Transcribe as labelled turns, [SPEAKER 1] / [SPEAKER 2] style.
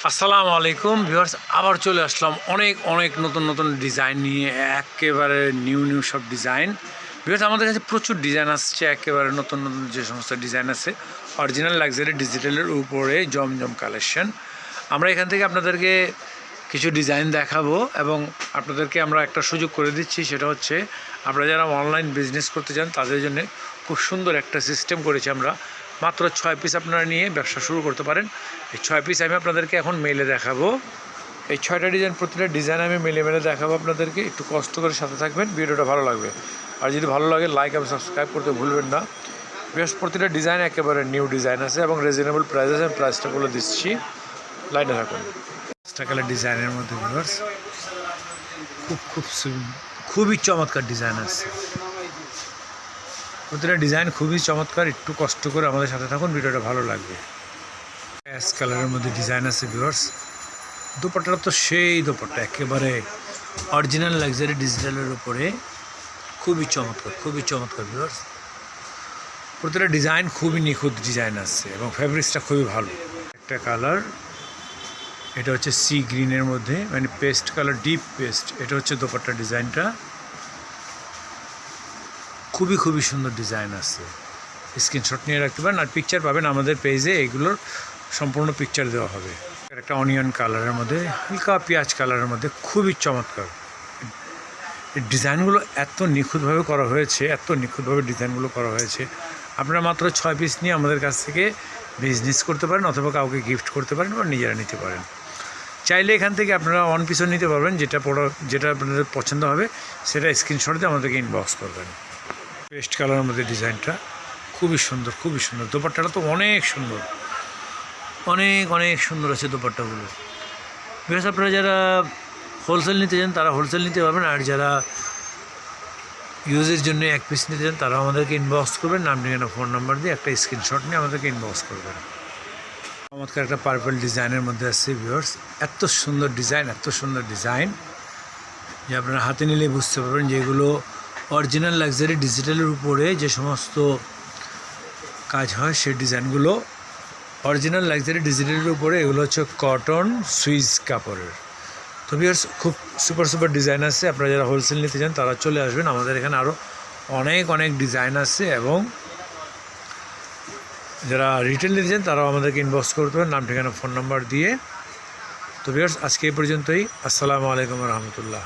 [SPEAKER 1] আসসালামু আলাইকুম ভিউয়ার্স, আবার চলে আসলাম অনেক নতুন নতুন ডিজাইন নিয়ে। একেবারে নিউ সব ডিজাইন ভিউয়ার্স, আমাদের কাছে প্রচুর ডিজাইন আসছে। একেবারে নতুন নতুন যে সমস্ত ডিজাইন আছে, অরিজিনাল লাক্সারি ডিজিটালের উপরে জমজম কালেকশন। আমরা এখান থেকে আপনাদেরকে কিছু ডিজাইন দেখাবো এবং আপনাদেরকে আমরা একটা সুযোগ করে দিচ্ছি। সেটা হচ্ছে, আপনারা যারা অনলাইন বিজনেস করতে চান তাদের জন্য খুব সুন্দর একটা সিস্টেম করেছি আমরা। মাত্র 6 পিস আপনারা নিয়ে ব্যবসা শুরু করতে পারেন। এই 6 পিস আমি আপনাদেরকে এখন মেলে দেখাবো। এই 6টা ডিজাইন, প্রতিটা ডিজাইন আমি মেলে দেখাবো আপনাদেরকে। একটু কষ্ট করে সাথে থাকবেন, ভিডিওটা ভালো লাগবে। আর যদি ভালো লাগে লাইক এবং সাবস্ক্রাইব করতে ভুলবেন না। বেশ, প্রতিটা ডিজাইন একেবারে নিউ ডিজাইন আছে এবং রিজনেবল প্রাইস আছে। প্রাইসটা বলে দিচ্ছি, লাইনে থাকুন। কালার ডিজাইনের মধ্যে ভিউয়ার্স খুবই চমৎকার ডিজাইন আছে। প্রতিটা ডিজাইন খুবই চমৎকার। একটু কষ্ট করে আমাদের সাথে থাকুন, ভিডিওটা ভালো লাগবে। অ্যাশ কালারের মধ্যে ডিজাইন আছে ভিউয়ার্স। দোপাট্টাটা তো সেই দোপাট্টা, একেবারে অরিজিনাল লাক্সারি ডিজিটালের উপরে খুবই চমৎকার ভিউয়ার্স। প্রতিটা ডিজাইন খুবই নিখুঁত ডিজাইন আছে এবং ফ্যাব্রিক্সটা খুবই ভালো। একটা কালার, এটা হচ্ছে সি গ্রিনের মধ্যে, মানে পেস্ট কালার, ডিপ পেস্ট। এটা হচ্ছে দোপাট্টার ডিজাইনটা। খুবই সুন্দর ডিজাইন আছে। স্ক্রিনশট নিয়ে রাখতে পারেন, আর পিকচার পাবেন আমাদের পেজে। এগুলোর সম্পূর্ণ পিকচার দেওয়া হবে। একটা অনিয়ন কালারের মধ্যে, হালকা পেঁয়াজ কালারের মধ্যে, খুবই চমৎকার। এই ডিজাইনগুলো এত নিখুঁতভাবে করা হয়েছে, ডিজাইনগুলো করা হয়েছে। আপনারা মাত্র 6 পিস নিয়ে আমাদের কাছ থেকে বিজনেস করতে পারেন, অথবা কাউকে গিফট করতে পারেন বা নিজেরা নিতে পারেন। চাইলে এখান থেকে আপনারা 1 পিসও নিতে পারবেন। যেটা আপনাদের পছন্দ হবে সেটা স্ক্রিনশট দিয়ে আমাদেরকে ইনবক্স করবেন। পেস্ট কালারের মধ্যে ডিজাইনটা খুবই সুন্দর। দোপাট্টাটা তো অনেক সুন্দর, অনেক সুন্দর আছে দোপাট্টাগুলো। বিকজ আপনারা যারা হোলসেল নিতে চান তারা হোলসেল নিতে পারবেন, আর যারা ইউজের জন্য 1 পিস নিতে চান তারা আমাদেরকে ইনবক্স করবেন। নাম, ঠিকানা, ফোন নাম্বার দিয়ে একটা স্ক্রিনশট নিয়ে আমাদেরকে ইনবক্স করবেন। চমৎকার একটা পার্পল ডিজাইনের মধ্যে আছে ভিউয়ার্স। এত সুন্দর ডিজাইন যে আপনারা হাতে নিলে বুঝতে পারবেন যে এগুলো অরিজিনাল লাক্সারি ডিজিটালের উপরে যে সমস্ত কাজ হয় সেই ডিজাইনগুলো অরিজিনাল লাক্সারি ডিজিটালের উপরে। এগুলো হচ্ছে কটন সুইস কাপড়ের। তো ভিউয়ার্স, খুব সুপার ডিজাইন আছে। আপনারা যারা হোলসেল নিতে চান তারা চলে আসবেন। আমাদের এখানে আরও অনেক ডিজাইন আছে, এবং যারা রিটেল নিতে চান তারাও আমাদেরকে ইনবক্স করতে পারেন, নাম, ঠিকানা, ফোন নাম্বার দিয়ে। তো ভিউয়ার্স, আজকে এই পর্যন্তই। আসসালামু আলাইকুম রহমতুল্লাহ।